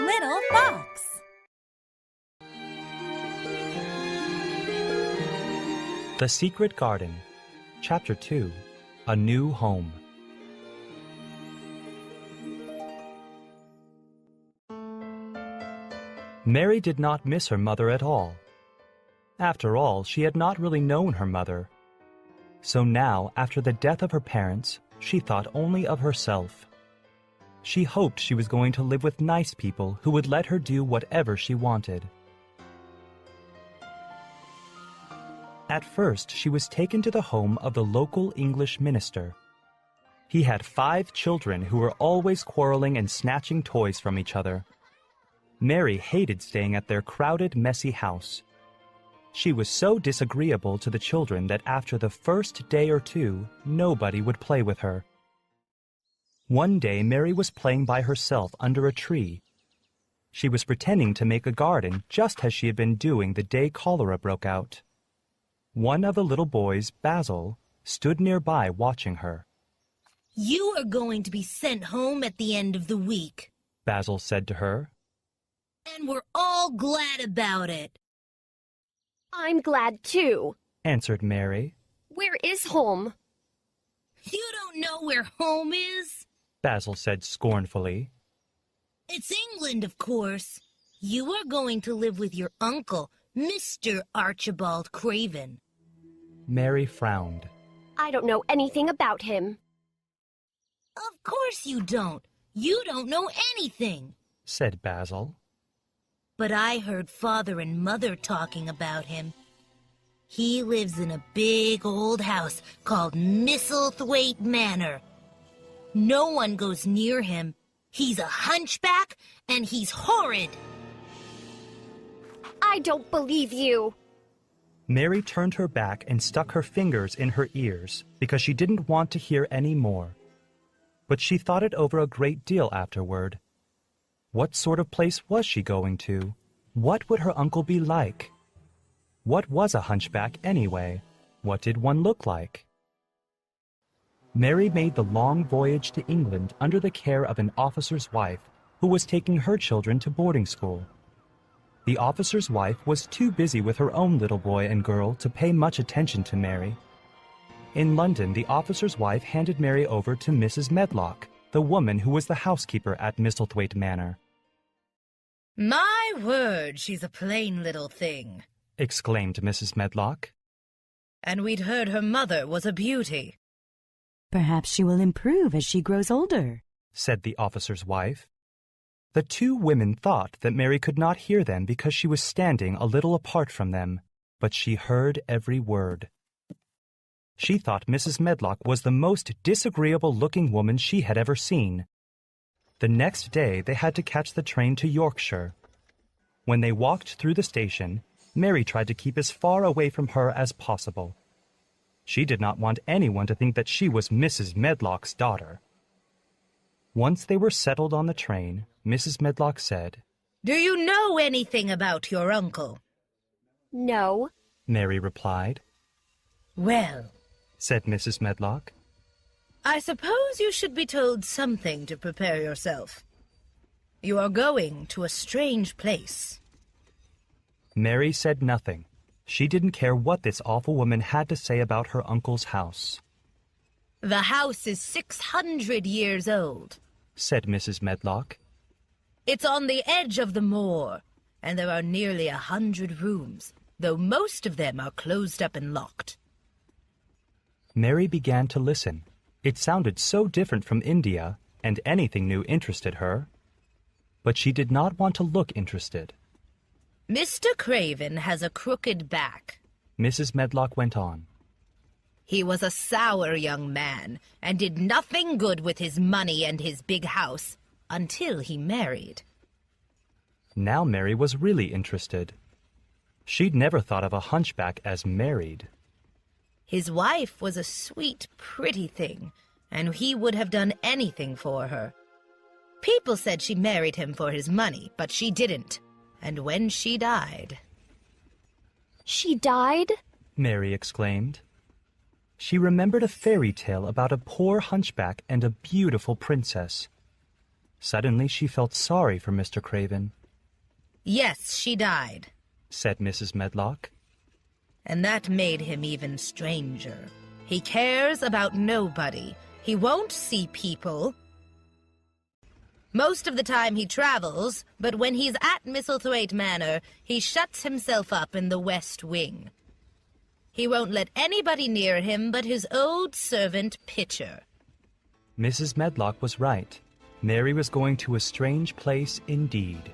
little fox. The Secret Garden, Chapter 2, A New Home. Mary did not miss her mother at all. After all, she had not really known her mother. So now, after the death of her parents, she thought only of herself. She hoped she was going to live with nice people who would let her do whatever she wanted. At first, she was taken to the home of the local English minister. He had 5 children who were always quarreling and snatching toys from each other. Mary hated staying at their crowded, messy house. She was so disagreeable to the children that after the first day or two, nobody would play with her. One day, Mary was playing by herself under a tree. She was pretending to make a garden just as she had been doing the day cholera broke out. One of the little boys, Basil, stood nearby watching her. "You are going to be sent home at the end of the week," Basil said to her. "And we're all glad about it." "I'm glad too," answered Mary. "Where is home?" "You don't know where home is?" Basil said scornfully. "It's England, of course. You are going to live with your uncle, Mr. Archibald Craven." Mary frowned. "I don't know anything about him." "Of course you don't. You don't know anything," said Basil. "But I heard Father and Mother talking about him. He lives in a big old house called Misselthwaite Manor. No one goes near him. He's a hunchback, and he's horrid." "I don't believe you." Mary turned her back and stuck her fingers in her ears because she didn't want to hear any more. But she thought it over a great deal afterward. What sort of place was she going to? What would her uncle be like? What was a hunchback anyway? What did one look like? Mary made the long voyage to England under the care of an officer's wife who was taking her children to boarding school. The officer's wife was too busy with her own little boy and girl to pay much attention to Mary. In London, the officer's wife handed Mary over to Mrs. Medlock, the woman who was the housekeeper at Misselthwaite Manor. "My word, she's a plain little thing," exclaimed Mrs. Medlock. "And we'd heard her mother was a beauty." Perhaps she will improve as she grows older, said the officer's wife. The 2 women thought that Mary could not hear them because she was standing a little apart from them, but she heard every word. She thought Mrs. Medlock was the most disagreeable-looking woman she had ever seen. The next day they had to catch the train to Yorkshire. When they walked through the station, Mary tried to keep as far away from her as possible. She did not want anyone to think that she was Mrs. Medlock's daughter. Once they were settled on the train, Mrs. Medlock said, "Do you know anything about your uncle?" "No." Mary replied. "Well," said Mrs. Medlock, "I suppose you should be told something to prepare yourself. You are going to a strange place." Mary said nothing. She didn't care what this awful woman had to say about her uncle's house. "The house is 600 years old," said Mrs. Medlock. "It's on the edge of the moor, and there are nearly 100 rooms, though most of them are closed up and locked." Mary began to listen. It sounded so different from India, and anything new interested her. But she did not want to look interested. "Mr. Craven has a crooked back," Mrs. Medlock went on. "He was a sour young man, and did nothing good with his money and his big house until he married." Now Mary was really interested. She'd never thought of a hunchback as married. "His wife was a sweet, pretty thing, and he would have done anything for her. People said she married him for his money, but she didn't. And when she died—" "She died?" Mary exclaimed. She remembered a fairy tale about a poor hunchback and a beautiful princess. Suddenly she felt sorry for Mr. Craven. Yes, she died. Said Mrs. Medlock. And that made him even stranger. He cares about nobody. He won't see people. Most of the time he travels, but when he's at Misselthwaite Manor, he shuts himself up in the West Wing. He won't let anybody near him but his old servant Pitcher. Mrs. Medlock was right. Mary was going to a strange place indeed.